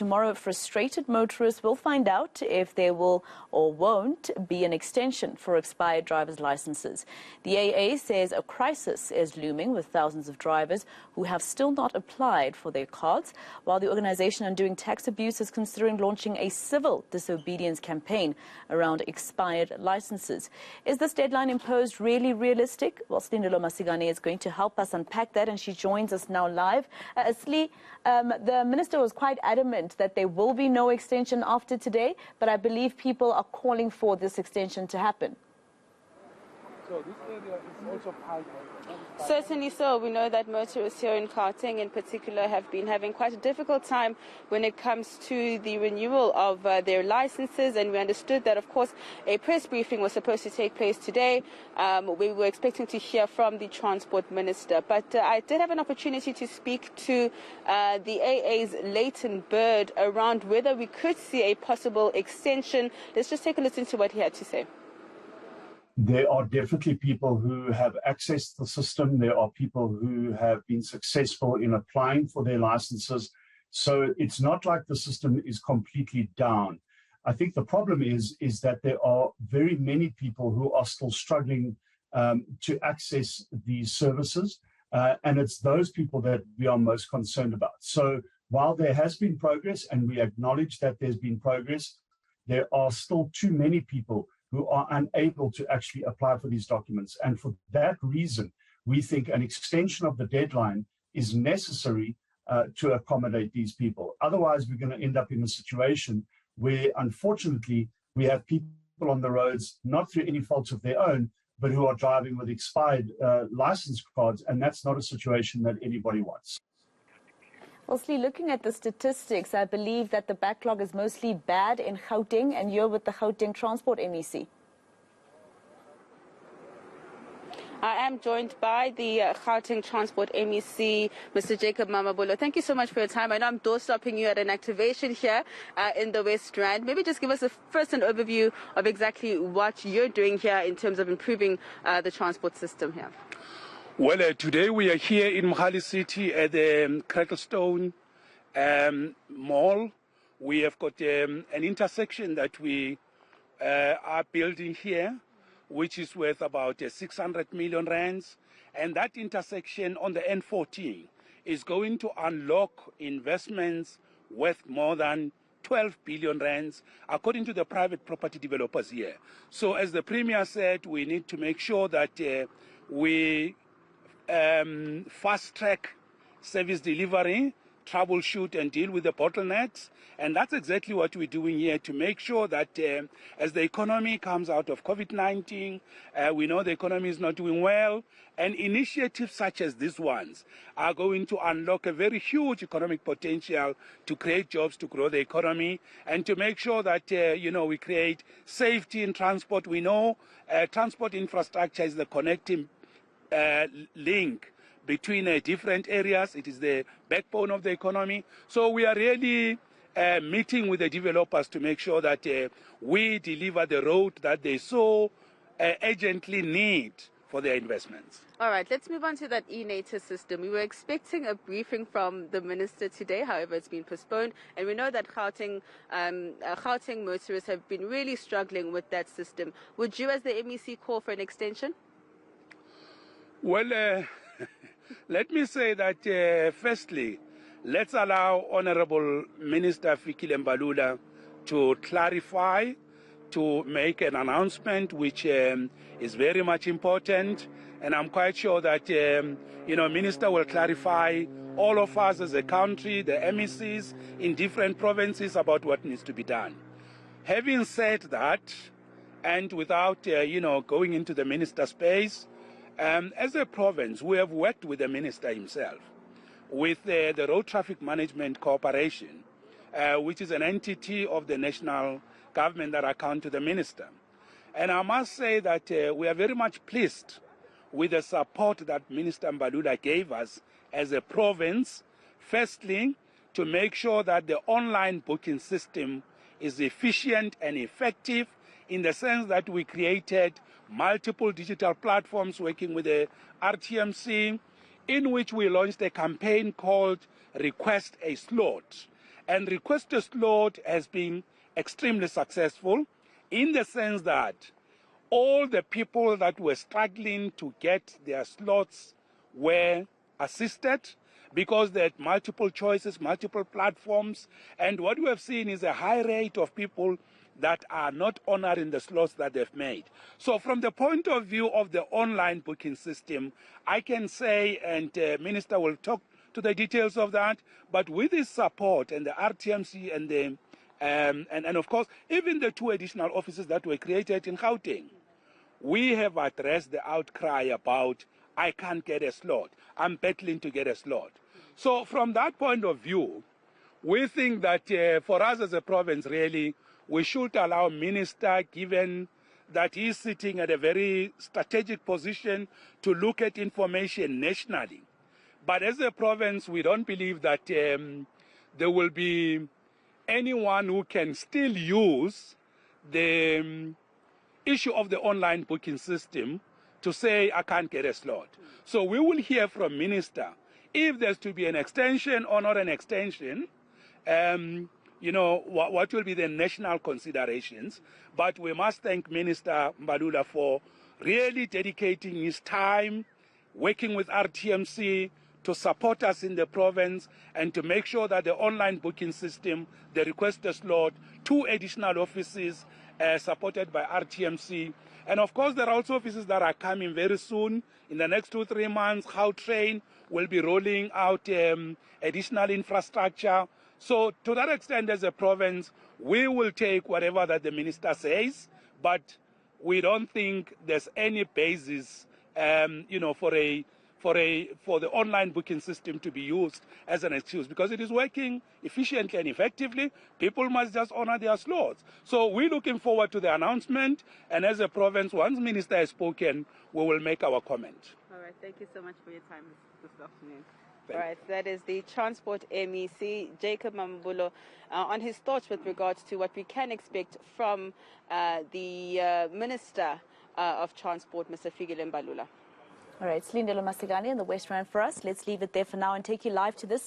tomorrow, frustrated motorists will find out if there will or won't be an extension for expired driver's licenses. The AA says a crisis is looming with thousands of drivers who have still not applied for their cards, while the Organisation Undoing Tax Abuse is considering launching a civil disobedience campaign around expired licenses. Is this deadline imposed really realistic? Well, Slindelo Masigane is going to help us unpack that, and she joins us now live. Sli, the minister was quite adamant that there will be no extension after today, but I believe people are calling for this extension to happen. So this area is also piled. Certainly so. We know that motorists here in Gauteng in particular have been having quite a difficult time when it comes to the renewal of their licenses, and we understood that, of course, a press briefing was supposed to take place today. We were expecting to hear from the Transport Minister, but I did have an opportunity to speak to the AA's Leighton Bird around whether we could see a possible extension. Let's just take a listen to what he had to say. There are definitely people who have accessed the system. There are people who have been successful in applying for their licenses. So it's not like the system is completely down. I think the problem is that there are very many people who are still struggling to access these services. And it's those people that we are most concerned about. So while there has been progress, and we acknowledge that there's been progress, there are still too many people who are unable to actually apply for these documents. And for that reason, we think an extension of the deadline is necessary to accommodate these people. Otherwise, we're going to end up in a situation where, unfortunately, we have people on the roads, not through any fault of their own, but who are driving with expired license cards, and that's not a situation that anybody wants. Firstly, looking at the statistics, I believe that the backlog is mostly bad in Gauteng, and you're with the Gauteng Transport MEC. I am joined by the Gauteng Transport MEC, Mr. Jacob Mamabolo. Thank you so much for your time. I know I'm door-stopping you at an activation here in the West Rand. Maybe just give us first an overview of exactly what you're doing here in terms of improving the transport system here. Well, today we are here in Mohali City at the Cracklestone Mall. We have got an intersection that we are building here, which is worth about 600 million rands. And that intersection on the N14 is going to unlock investments worth more than 12 billion rands, according to the private property developers here. So as the Premier said, we need to make sure that we fast-track service delivery, troubleshoot and deal with the bottlenecks. And that's exactly what we're doing here to make sure that as the economy comes out of COVID-19, we know the economy is not doing well, and initiatives such as these ones are going to unlock a very huge economic potential to create jobs, to grow the economy, and to make sure that, we create safety in transport. We know transport infrastructure is the connecting link between different areas. It is the backbone of the economy. So we are really meeting with the developers to make sure that we deliver the road that they so urgently need for their investments. All right, let's move on to that e-Nature system. We were expecting a briefing from the minister today, however, it's been postponed. And we know that Gauteng motorists have been really struggling with that system. Would you, as the MEC, call for an extension? Well, let me say that, firstly, let's allow Honorable Minister Fikile Mbalula to clarify, to make an announcement which is very much important. And I'm quite sure that, Minister will clarify all of us as a country, the MECs in different provinces, about what needs to be done. Having said that, and without, going into the minister space, as a province, we have worked with the minister himself, with the Road Traffic Management Corporation, which is an entity of the national government that account to the minister. And I must say that we are very much pleased with the support that Minister Mbalula gave us as a province, firstly, to make sure that the online booking system is efficient and effective, in the sense that we created multiple digital platforms working with the RTMC, in which we launched a campaign called Request a Slot. And request to slot has been extremely successful in the sense that all the people that were struggling to get their slots were assisted because they had multiple choices, multiple platforms. And what we have seen is a high rate of people that are not honoring the slots that they've made. So from the point of view of the online booking system, I can say, and Minister will talk to the details of that, but with his support and the RTMC and the and of course, even the 2 additional offices that were created in Gauteng, we have addressed the outcry about, I can't get a slot, I'm battling to get a slot. So from that point of view, we think that for us as a province, really, we should allow Minister, given that he's sitting at a very strategic position, to look at information nationally. But as a province, we don't believe that there will be anyone who can still use the issue of the online booking system to say, I can't get a slot. So we will hear from Minister if there's to be an extension or not an extension, what will be the national considerations. But we must thank Minister Mbalula for really dedicating his time, working with RTMC to support us in the province and to make sure that the online booking system, the request a slot, 2 additional offices supported by RTMC. And of course, there are also offices that are coming very soon. In the next 2-3 months, Gautrain will be rolling out additional infrastructure. So to that extent, as a province, we will take whatever that the minister says, but we don't think there's any basis, for the online booking system to be used as an excuse, because it is working efficiently and effectively. People must just honor their slots. So we're looking forward to the announcement, and as a province, once Minister has spoken, we will make our comment. All right, thank you so much for your time this afternoon. All right, that is the Transport MEC, Jacob Mambulo, on his thoughts with regards to what we can expect from the Minister of Transport, Mr. Fikile Mbalula. All right, Slindelo Masigani in the West Rand for us. Let's leave it there for now and take you live to this.